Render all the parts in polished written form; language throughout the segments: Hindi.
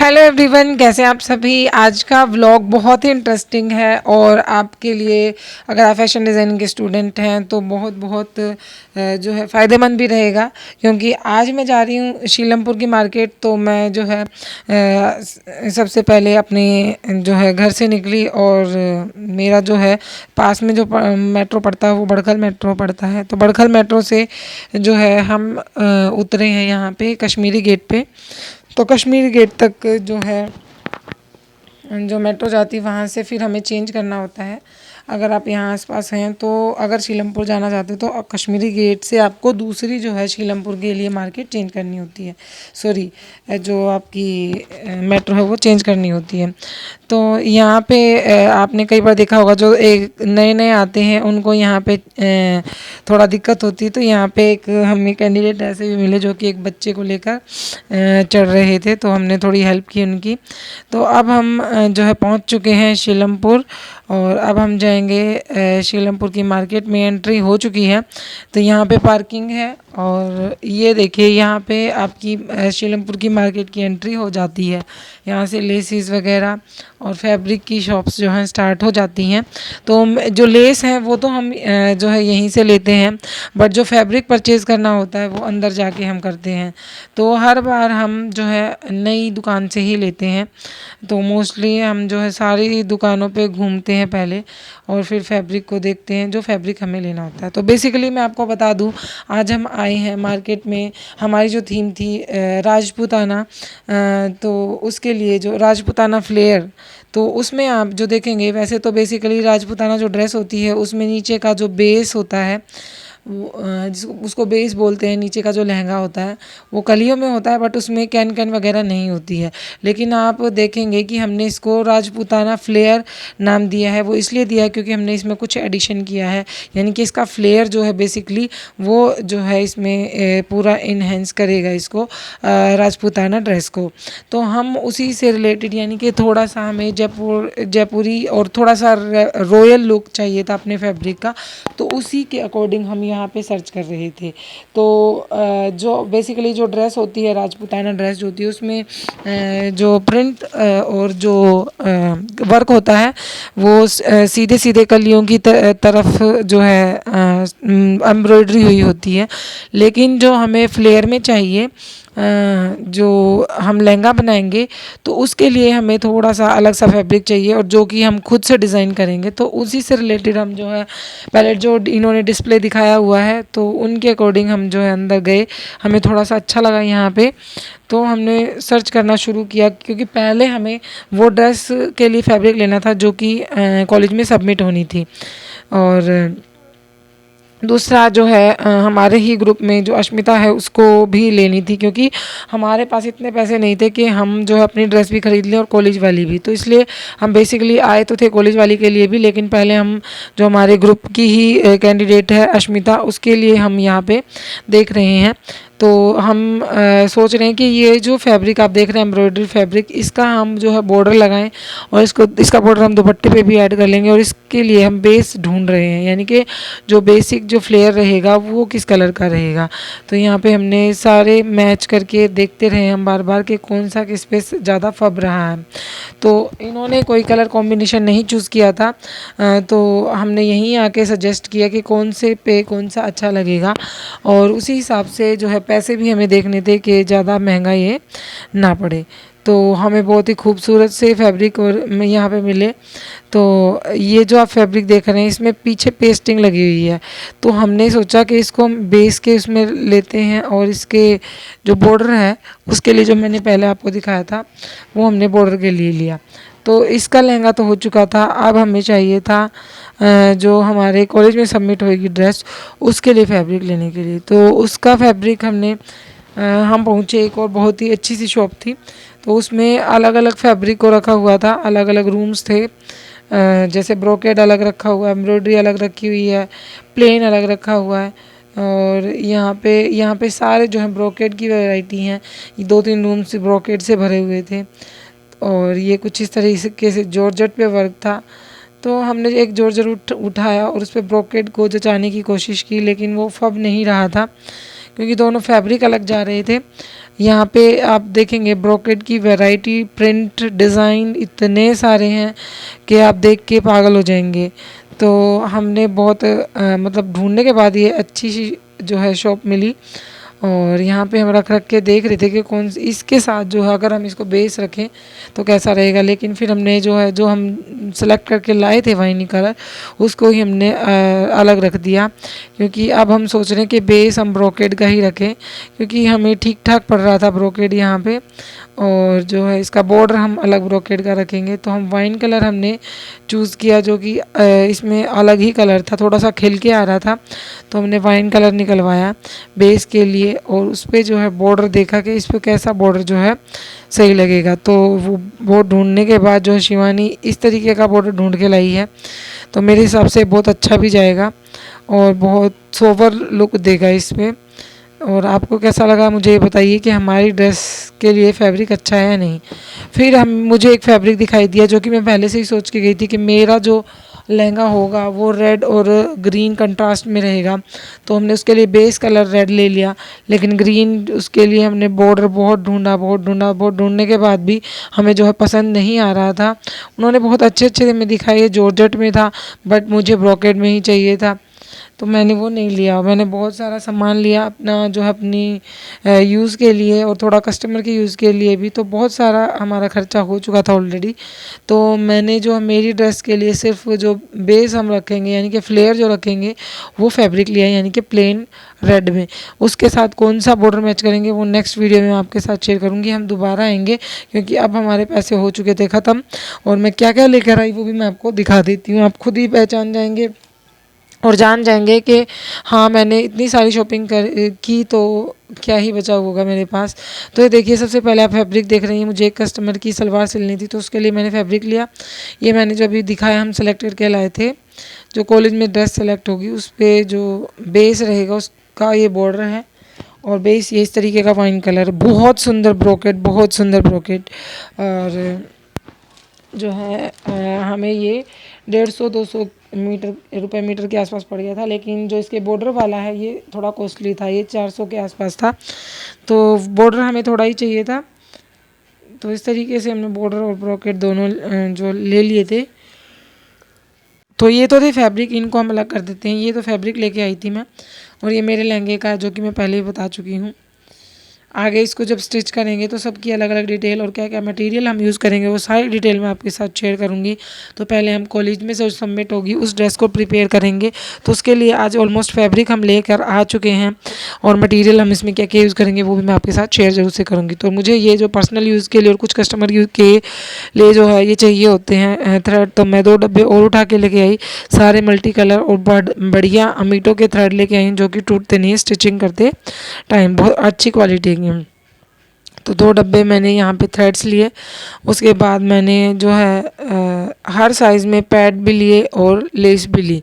हेलो एवरीवन, कैसे हैं आप सभी। आज का व्लॉग बहुत ही इंटरेस्टिंग है और आपके लिए, अगर आप फैशन डिज़ाइनिंग के स्टूडेंट हैं तो बहुत बहुत जो है फ़ायदेमंद भी रहेगा। क्योंकि आज मैं जा रही हूँ शीलमपुर की मार्केट। तो मैं जो है सबसे पहले अपने जो है घर से निकली और मेरा जो है पास में जो मेट्रो पड़ता है वो बड़खल मेट्रो पड़ता है। तो बड़खल मेट्रो से जो है हम उतरे हैं यहाँ पे कश्मीरी गेट पे। तो कश्मीर गेट तक जो है जो मेट्रो जाती है वहाँ से फिर हमें चेंज करना होता है। अगर आप यहाँ आसपास हैं तो अगर शीलमपुर जाना चाहते हो तो कश्मीरी गेट से आपको दूसरी जो है शीलमपुर के लिए मार्केट चेंज करनी होती है। सॉरी, जो आपकी मेट्रो है वो चेंज करनी होती है। तो यहाँ पे आपने कई बार देखा होगा, जो एक नए नए आते हैं उनको यहाँ पे थोड़ा दिक्कत होती है। तो यहाँ पे एक हमें कैंडिडेट ऐसे भी मिले जो कि एक बच्चे को लेकर चढ़ रहे थे, तो हमने थोड़ी हेल्प की उनकी। तो अब हम जो है पहुँच चुके हैं शीलमपुर और अब हम जाएंगे शीलमपुर की मार्केट में। एंट्री हो चुकी है, तो यहाँ पे पार्किंग है और ये देखिए यहाँ पे आपकी शीलमपुर की मार्केट की एंट्री हो जाती है। यहाँ से लेसिस वगैरह और फैब्रिक की शॉप्स जो हैं स्टार्ट हो जाती हैं। तो जो लेस हैं वो तो हम जो है यहीं से लेते हैं, बट जो फैब्रिक परचेज़ करना होता है वो अंदर जाके हम करते हैं। तो हर बार हम जो है नई दुकान से ही लेते हैं। तो मोस्टली हम जो है सारी दुकानों पे घूमते हैं पहले और फिर फैब्रिक को देखते हैं जो फैब्रिक हमें लेना होता है। तो बेसिकली मैं आपको बता दूं, आज हम आए हैं मार्केट में। हमारी जो थीम थी राजपूताना, तो उसके लिए जो राजपूताना फ्लेयर, तो उसमें आप जो देखेंगे, वैसे तो बेसिकली राजपूताना जो ड्रेस होती है उसमें नीचे का जो बेस होता है वो उसको बेस बोलते हैं। नीचे का जो लहंगा होता है वो कलियों में होता है, बट उसमें कैन कैन वगैरह नहीं होती है। लेकिन आप देखेंगे कि हमने इसको राजपूताना फ्लेयर नाम दिया है। वो इसलिए दिया है क्योंकि हमने इसमें कुछ एडिशन किया है, यानी कि इसका फ्लेयर जो है बेसिकली वो जो है इसमें पूरा इन्हेंस करेगा इसको राजपूताना ड्रेस को। तो हम उसी से रिलेटेड, यानी कि थोड़ा सा हमें जयपुरी और थोड़ा सा रॉयल लुक चाहिए था अपने फैब्रिक का, तो उसी के अकॉर्डिंग हम यहाँ पे सर्च कर रहे थे। तो जो बेसिकली जो ड्रेस होती है राजपूताना ड्रेस जो होती है उसमें जो प्रिंट और जो वर्क होता है वो सीधे सीधे कलियों की तरफ जो है एम्ब्रॉयडरी हुई होती है। लेकिन जो हमें फ्लेयर में चाहिए, जो हम लहंगा बनाएंगे तो उसके लिए हमें थोड़ा सा अलग सा फैब्रिक चाहिए और जो कि हम खुद से डिज़ाइन करेंगे। तो उसी से रिलेटेड हम जो है पहले जो इन्होंने डिस्प्ले दिखाया हुआ है तो उनके अकॉर्डिंग हम जो है अंदर गए। हमें थोड़ा सा अच्छा लगा यहाँ पे, तो हमने सर्च करना शुरू किया, क्योंकि पहले हमें वो ड्रेस के लिए फैब्रिक लेना था जो कि कॉलेज में सबमिट होनी थी। और दूसरा जो है हमारे ही ग्रुप में जो अश्मिता है उसको भी लेनी थी, क्योंकि हमारे पास इतने पैसे नहीं थे कि हम जो है अपनी ड्रेस भी ख़रीद लें और कॉलेज वाली भी। तो इसलिए हम बेसिकली आए तो थे कॉलेज वाली के लिए भी, लेकिन पहले हम जो हमारे ग्रुप की ही कैंडिडेट है अश्मिता, उसके लिए हम यहाँ पे देख रहे हैं। तो हम सोच रहे हैं कि ये जो फैब्रिक आप देख रहे हैं एम्ब्रॉयडरी फैब्रिक, इसका हम जो है बॉर्डर लगाएं और इसका बॉर्डर हम दुपट्टे पे भी ऐड कर लेंगे। और इसके लिए हम बेस ढूंढ रहे हैं, यानी कि जो बेसिक जो फ्लेयर रहेगा वो किस कलर का रहेगा। तो यहाँ पे हमने सारे मैच करके देखते रहे हम बार बार कि कौन सा किस पे ज़्यादा फब रहा है। तो इन्होंने कोई कलर कॉम्बिनेशन नहीं चूज़ किया था, तो हमने यहीं आके सजेस्ट किया कि कौन से पे कौन सा अच्छा लगेगा। और उसी हिसाब से जो है पैसे भी हमें देखने थे कि ज़्यादा महंगा ये ना पड़े। तो हमें बहुत ही खूबसूरत से फैब्रिक और यहाँ पे मिले। तो ये जो आप फैब्रिक देख रहे हैं इसमें पीछे पेस्टिंग लगी हुई है, तो हमने सोचा कि इसको हम बेस के उसमें लेते हैं और इसके जो बॉर्डर है उसके लिए जो मैंने पहले आपको दिखाया था वो हमने बॉर्डर के लिए लिया। तो इसका लहंगा तो हो चुका था, अब हमें चाहिए था जो हमारे कॉलेज में सबमिट होएगी ड्रेस उसके लिए फैब्रिक लेने के लिए। तो उसका फैब्रिक हम पहुँचे, एक और बहुत ही अच्छी सी शॉप थी, तो उसमें अलग अलग फैब्रिक को रखा हुआ था, अलग अलग रूम्स थे। जैसे ब्रोकेड अलग रखा हुआ है, एम्ब्रॉयडरी अलग रखी हुई है, प्लेन अलग रखा हुआ है। और यहाँ पे सारे जो हैं ब्रोकेड की वैरायटी हैं। ये 2-3 रूम्स ब्रोकेड से भरे हुए थे और ये कुछ इस तरीके से जॉर्जेट पे वर्क था। तो हमने एक जॉर्जेट उठाया और उस पर ब्रोकेड को जचाने की कोशिश की, लेकिन वो फब नहीं रहा था क्योंकि दोनों फैब्रिक अलग जा रहे थे। यहाँ पे आप देखेंगे ब्रोकेड की वैरायटी, प्रिंट, डिज़ाइन इतने सारे हैं कि आप देख के पागल हो जाएंगे। तो हमने बहुत मतलब ढूंढने के बाद ये अच्छी सी जो है शॉप मिली, और यहाँ पे हम रख रख के देख रहे थे कि कौन इसके साथ जो है अगर हम इसको बेस रखें तो कैसा रहेगा। लेकिन फिर हमने जो है जो हम सेलेक्ट करके लाए थे वाइनी कलर, उसको ही हमने अलग रख दिया, क्योंकि अब हम सोच रहे हैं कि बेस हम ब्रोकेड का ही रखें, क्योंकि हमें ठीक ठाक पड़ रहा था ब्रोकेड यहाँ पे। और जो है इसका बॉर्डर हम अलग ब्रोकेड का रखेंगे। तो हम वाइन कलर हमने चूज़ किया, जो कि इसमें अलग ही कलर था, थोड़ा सा खिल के आ रहा था, तो हमने वाइन कलर निकलवाया बेस के लिए। और उस पर जो है बॉर्डर देखा कि इस पर कैसा बॉर्डर जो है सही लगेगा। तो वो ढूंढने के बाद जो है शिवानी इस तरीके का बॉर्डर ढूंढ के लाई है, तो मेरे हिसाब से बहुत अच्छा भी जाएगा और बहुत सोबर लुक देगा इस पर। और आपको कैसा लगा मुझे ये बताइए कि हमारी ड्रेस के लिए फैब्रिक अच्छा है या नहीं। फिर हम मुझे एक फैब्रिक दिखाई दिया जो कि मैं पहले से ही सोच के गई थी कि मेरा जो लहंगा होगा वो रेड और ग्रीन कंट्रास्ट में रहेगा, तो हमने उसके लिए बेस कलर रेड ले लिया। लेकिन ग्रीन उसके लिए हमने बॉर्डर बहुत ढूंढने के बाद भी हमें जो है पसंद नहीं आ रहा था। उन्होंने बहुत अच्छे अच्छे में दिखाए, जॉर्जेट में था, बट मुझे ब्रोकेड में ही चाहिए था, तो मैंने वो नहीं लिया। मैंने बहुत सारा सामान लिया अपना जो है अपनी यूज़ के लिए और थोड़ा कस्टमर के यूज़ के लिए भी, तो बहुत सारा हमारा खर्चा हो चुका था ऑलरेडी। तो मैंने जो मेरी ड्रेस के लिए सिर्फ जो बेस हम रखेंगे यानी कि फ्लेयर जो रखेंगे वो फैब्रिक लिया है, यानी कि प्लेन रेड में। उसके साथ कौन सा बॉर्डर मैच करेंगे वो नेक्स्ट वीडियो में आपके साथ शेयर करूँगी। हम दोबारा आएंगे क्योंकि अब हमारे पैसे हो चुके थे ख़त्म, और मैं क्या क्या लेकर आई वो भी मैं आपको दिखा देती हूँ। आप खुद ही पहचान जाएंगे और जान जाएंगे कि हाँ मैंने इतनी सारी शॉपिंग की तो क्या ही बचा होगा मेरे पास। तो ये देखिए, सबसे पहले आप फैब्रिक देख रही हैं, मुझे एक कस्टमर की सलवार सिलनी थी तो उसके लिए मैंने फैब्रिक लिया। ये मैंने जो अभी दिखाया हम सेलेक्ट करके लाए थे, जो कॉलेज में ड्रेस सेलेक्ट होगी उस पर जो बेस रहेगा उसका ये बॉर्डर है, और बेस ये इस तरीके का वाइन कलर, बहुत सुंदर ब्रोकेट, बहुत सुंदर ब्रोकेट। और जो है हमें ये 150-200 रुपये मीटर के आसपास पड़ गया था। लेकिन जो इसके बॉर्डर वाला है ये थोड़ा कॉस्टली था, ये 400 के आसपास था, तो बॉर्डर हमें थोड़ा ही चाहिए था। तो इस तरीके से हमने बॉर्डर और ब्रोकेट दोनों जो ले लिए थे। तो ये तो थे फैब्रिक, इनको हम अलग कर देते हैं। ये तो फैब्रिक लेके आई थी मैं, और ये मेरे लहंगे का जो कि मैं पहले ही बता चुकी हूँ। आगे इसको जब स्टिच करेंगे तो सबकी अलग अलग डिटेल और क्या क्या मटेरियल हम यूज़ करेंगे वो सारी डिटेल मैं आपके साथ शेयर करूँगी। तो पहले हम कॉलेज में से सबमिट होगी उस ड्रेस को प्रिपेयर करेंगे, तो उसके लिए आज ऑलमोस्ट फैब्रिक हम लेकर आ चुके हैं, और मटेरियल हम इसमें क्या क्या यूज़ करेंगे वो भी मैं आपके साथ शेयर जरूर से करूँगी। तो मुझे ये जो पर्सनल यूज़ के लिए और कुछ कस्टमर यूज़ के लिए जो है ये चाहिए होते हैं थ्रेड, तो मैं 2 डब्बे और उठा के लेके आई, सारे मल्टी कलर और बढ़िया अमीटो के थ्रेड लेके आई जो कि टूटते नहीं स्टिचिंग करते टाइम, बहुत अच्छी क्वालिटी की। तो 2 डब्बे मैंने यहाँ पे थ्रेड्स लिए। उसके बाद मैंने जो है हर साइज़ में पैड भी लिए और लेस भी ली।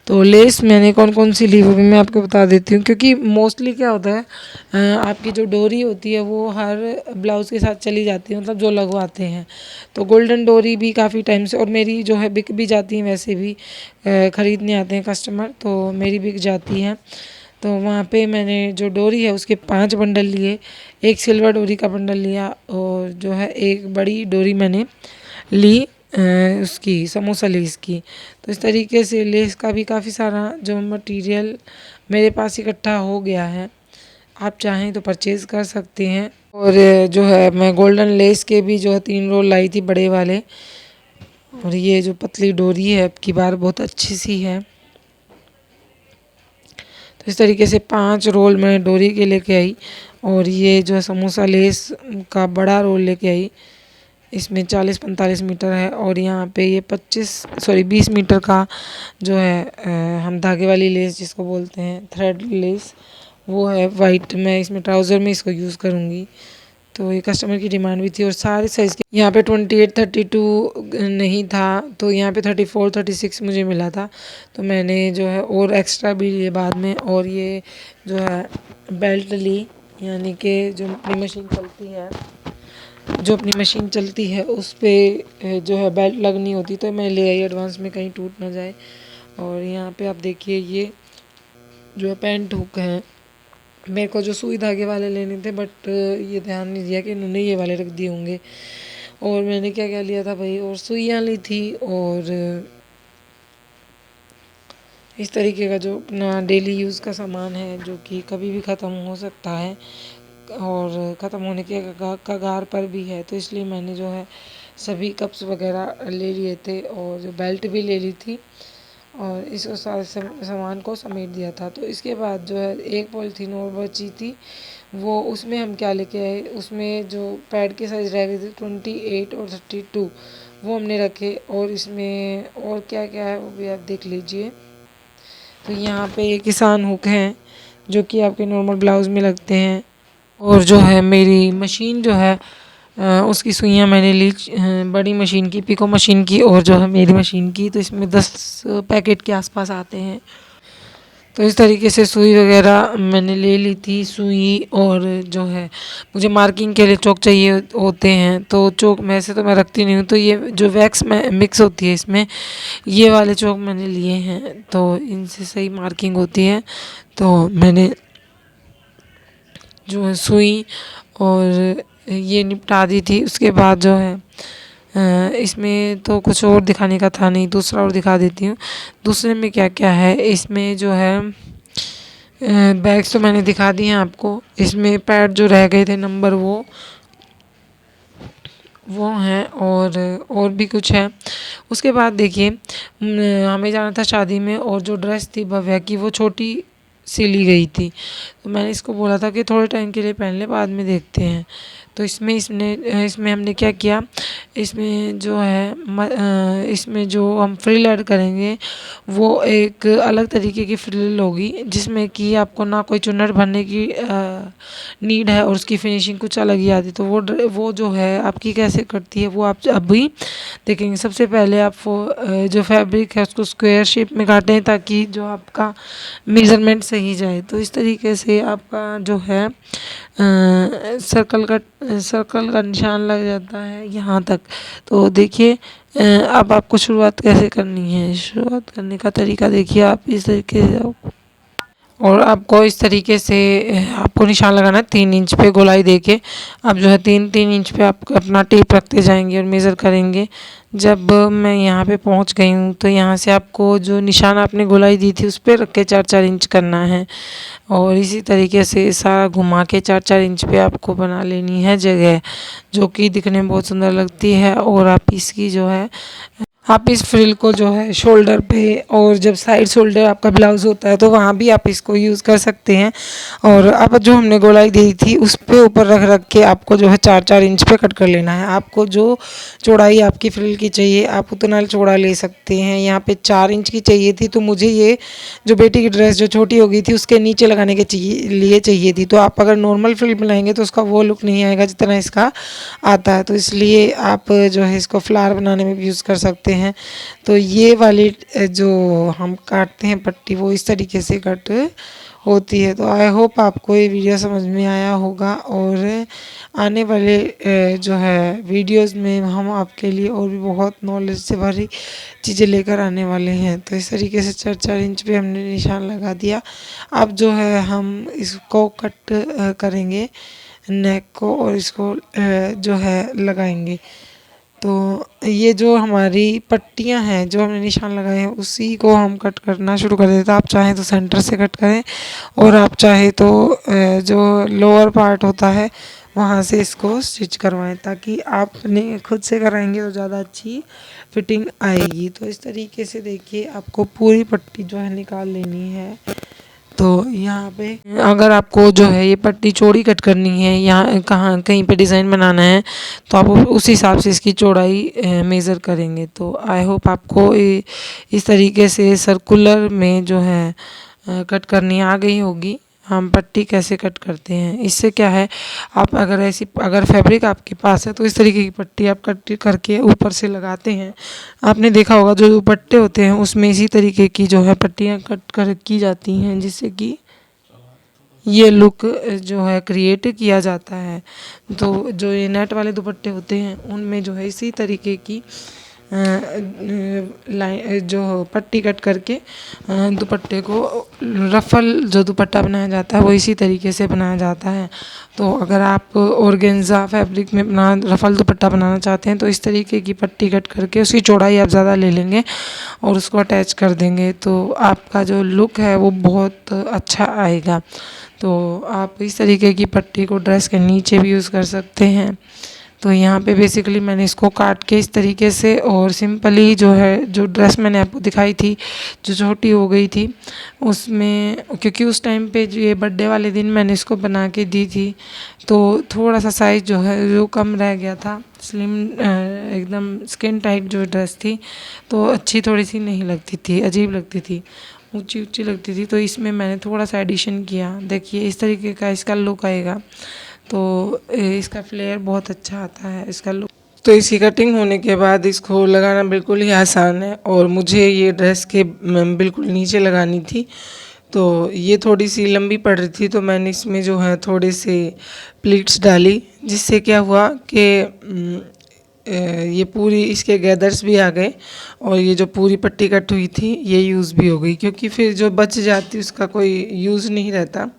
तो लेस मैंने कौन कौन सी ली वो भी मैं आपको बता देती हूँ, क्योंकि मोस्टली क्या होता है आपकी जो डोरी होती है वो हर ब्लाउज़ के साथ चली जाती है, मतलब जो लगवाते हैं। तो गोल्डन डोरी भी काफ़ी टाइम से, और मेरी जो है बिक भी जाती है, वैसे भी ख़रीदने आते हैं कस्टमर तो मेरी बिक जाती है। तो वहाँ पे मैंने जो डोरी है उसके 5 बंडल लिए, एक सिल्वर डोरी का बंडल लिया, और जो है एक बड़ी डोरी मैंने ली उसकी समोसा लेस की। तो इस तरीके से लेस का भी काफ़ी सारा जो मटेरियल मेरे पास इकट्ठा हो गया है, आप चाहें तो परचेज़ कर सकते हैं। और जो है मैं गोल्डन लेस के भी जो है 3 रोल लाई थी बड़े वाले, और ये जो पतली डोरी है अब की बार बहुत अच्छी सी है। तो इस तरीके से 5 रोल मैं डोरी के लेके आई, और ये जो है समोसा लेस का बड़ा रोल लेके आई, इसमें 40-45 मीटर है, और यहाँ पे ये 20 मीटर का जो है हम धागे वाली लेस जिसको बोलते हैं थ्रेड लेस वो है वाइट। मैं इसमें ट्राउज़र में इसको यूज़ करूँगी, तो ये कस्टमर की डिमांड भी थी। और सारे साइज़ के यहाँ पे 28, 32 नहीं था, तो यहाँ पे 34, 36 मुझे मिला था, तो मैंने जो है और एक्स्ट्रा भी लिए बाद में। और ये जो है बेल्ट ली, यानी कि जो अपनी मशीन चलती है उस पर जो है बेल्ट लगनी होती, तो मैं ले आई एडवांस में कहीं टूट ना जाए। और यहाँ पे आप देखिए ये जो है पैंट हुक है, मेरे को जो सुई धागे वाले लेने थे, बट ये ध्यान नहीं दिया कि इन्होंने ये वाले रख दिए होंगे। और मैंने क्या क्या लिया था भाई, और सुइयाँ ली थी, और इस तरीके का जो अपना डेली यूज़ का सामान है जो कि कभी भी ख़त्म हो सकता है और ख़त्म होने के कगार पर भी है, तो इसलिए मैंने जो है सभी कप्स वगैरह ले लिए थे और जो बेल्ट भी ले ली थी और इस सारे सामान को समेट दिया था। तो इसके बाद जो है एक पॉलीथीन और बची थी, वो उसमें हम क्या लेके आए, उसमें जो पैड के साइज़ रह गए थे 28 और 32, वो हमने रखे। और इसमें और क्या क्या है वो भी आप देख लीजिए। तो यहाँ पे ये किसान हुक हैं जो कि आपके नॉर्मल ब्लाउज़ में लगते हैं। और जो है मेरी मशीन जो है उसकी सुइयाँ मैंने ली बड़ी मशीन की, पिको मशीन की, और जो है मेरी मशीन की। तो इसमें 10 पैकेट के आसपास आते हैं। तो इस तरीके से सुई वगैरह मैंने ले ली थी। सुई और जो है मुझे मार्किंग के लिए चौक चाहिए होते हैं, तो चौक में से तो मैं रखती नहीं हूँ, तो ये जो वैक्स में मिक्स होती है इसमें, ये वाले चौक मैंने लिए हैं, तो इनसे सही मार्किंग होती है। तो मैंने जो है सुई और ये निपटा दी थी। उसके बाद जो है इसमें तो कुछ और दिखाने का था नहीं, दूसरा और दिखा देती हूँ। दूसरे में क्या क्या है, इसमें जो है बैग्स तो मैंने दिखा दिए हैं आपको। इसमें पैड जो रह गए थे नंबर, वो हैं और भी कुछ है। उसके बाद देखिए हमें जाना था शादी में, और जो ड्रेस थी भव्या की वो छोटी सी ली गई थी। तो मैंने इसको बोला था कि थोड़े टाइम के लिए पहन ले, बाद में देखते हैं। तो इसमें हमने क्या किया, इसमें जो है इसमें जो हम फ्रिल ऐड करेंगे वो एक अलग तरीके की फ्रिल होगी, जिसमें कि आपको ना कोई चुन्नट भरने की नीड है और उसकी फिनिशिंग कुछ अलग ही आती है। तो वो जो है आपकी कैसे करती है वो आप अभी देखेंगे। सबसे पहले आप वो जो फैब्रिक है उसको स्क्वायर शेप में काटें ताकि जो आपका मेज़रमेंट सही जाए। तो इस तरीके से आपका जो है सर्कल का निशान लग जाता है यहाँ तक। तो देखिए अब आपको शुरुआत कैसे करनी है। शुरुआत करने का तरीका देखिए, आप इस तरीके से, और आपको इस तरीके से आपको निशान लगाना है 3 इंच पे गोलाई देके। आप जो है 3-3 इंच पे आप अपना टेप रखते जाएंगे और मेज़र करेंगे। जब मैं यहाँ पे पहुँच गई हूँ तो यहाँ से आपको जो निशान आपने गोलाई दी थी उस पर रख के 4-4 इंच करना है, और इसी तरीके से सारा घुमा के 4-4 इंच पे आपको बना लेनी है जगह, जो कि दिखने में बहुत सुंदर लगती है। और आप इसकी जो है आप इस फ्रिल को जो है शोल्डर पे, और जब साइड शोल्डर आपका ब्लाउज़ होता है तो वहाँ भी आप इसको यूज़ कर सकते हैं। और अब जो हमने गोलाई दी थी उस पे ऊपर रख रख के आपको जो है 4-4 इंच पे कट कर लेना है। आपको जो चौड़ाई आपकी फ्रिल की चाहिए आप उतना चौड़ा ले सकते हैं। यहाँ पे 4 इंच की चाहिए थी, तो मुझे ये जो बेटी की ड्रेस जो छोटी हो गई थी उसके नीचे लगाने के लिए चाहिए थी। तो आप अगर नॉर्मल फ्रिल बनाएंगे तो उसका वो लुक नहीं आएगा जितना इसका आता है। तो इसलिए आप जो है इसको फ्लावर बनाने में भी यूज़ कर सकते हैं। तो ये वाली जो हम काटते हैं पट्टी, वो इस तरीके से कट होती है। तो आई होप आपको ये वीडियो समझ में आया होगा, और आने वाले जो है वीडियोस में हम आपके लिए और भी बहुत नॉलेज से भरी चीज़ें लेकर आने वाले हैं। तो इस तरीके से 4-4 इंच पे हमने निशान लगा दिया। अब जो है हम इसको कट करेंगे नेक को, और इसको जो है लगाएंगे। तो ये जो हमारी पट्टियाँ हैं जो हमने निशान लगाए हैं उसी को हम कट करना शुरू कर देते हैं। आप चाहें तो सेंटर से कट करें, और आप चाहे तो जो लोअर पार्ट होता है वहाँ से इसको स्टिच करवाएं, ताकि आपने खुद से कराएंगे तो ज़्यादा अच्छी फिटिंग आएगी। तो इस तरीके से देखिए आपको पूरी पट्टी जो है निकाल लेनी है। तो यहाँ पे अगर आपको जो है ये पट्टी चौड़ी कट करनी है, यहाँ कहाँ कहीं पे डिज़ाइन बनाना है, तो आप उस हिसाब से इसकी चौड़ाई मेज़र करेंगे। तो आई होप आपको इस तरीके से सर्कुलर में जो है कट करनी आ गई होगी। हम पट्टी कैसे कट करते हैं, इससे क्या है, आप अगर फैब्रिक आपके पास है तो इस तरीके की पट्टी आप कट करके ऊपर से लगाते हैं। आपने देखा होगा जो दुपट्टे होते हैं उसमें इसी तरीके की जो है पट्टियाँ कट कर की जाती हैं, जिससे कि ये लुक जो है क्रिएट किया जाता है। तो जो ये नेट वाले दुपट्टे होते हैं उनमें जो है इसी तरीके की लाइन जो पट्टी कट करके दुपट्टे को रफल जो दुपट्टा बनाया जाता है वो इसी तरीके से बनाया जाता है। तो अगर आप ऑर्गेन्जा फैब्रिक में बना रफल दुपट्टा बनाना चाहते हैं तो इस तरीके की पट्टी कट करके उसकी चौड़ाई आप ज़्यादा ले लेंगे और उसको अटैच कर देंगे तो आपका जो लुक है वो बहुत अच्छा आएगा। तो आप इस तरीके की पट्टी को ड्रेस के नीचे भी यूज़ कर सकते हैं। तो यहाँ पे बेसिकली मैंने इसको काट के इस तरीके से और सिंपली जो है जो ड्रेस मैंने आपको दिखाई थी जो छोटी हो गई थी उसमें, क्योंकि उस टाइम पे जो ये बर्थडे वाले दिन मैंने इसको बना के दी थी तो थोड़ा सा साइज़ जो है जो कम रह गया था, स्लिम एकदम स्किन टाइट जो ड्रेस थी तो अच्छी थोड़ी सी नहीं लगती थी, अजीब लगती थी, ऊंची ऊंची लगती थी। तो इसमें मैंने थोड़ा सा एडिशन किया, देखिए इस तरीके का इसका लुक आएगा। तो इसका फ्लेयर बहुत अच्छा आता है, इसका लुक। तो इसकी कटिंग होने के बाद इसको लगाना बिल्कुल ही आसान है और मुझे ये ड्रेस के बिल्कुल नीचे लगानी थी तो ये थोड़ी सी लंबी पड़ रही थी तो मैंने इसमें जो है थोड़े से प्लीट्स डाली जिससे क्या हुआ कि ये पूरी इसके गैदर्स भी आ गए और ये जो पूरी पट्टी कट हुई थी ये यूज़ भी हो गई, क्योंकि फिर जो बच जाती उसका कोई यूज़ नहीं रहता।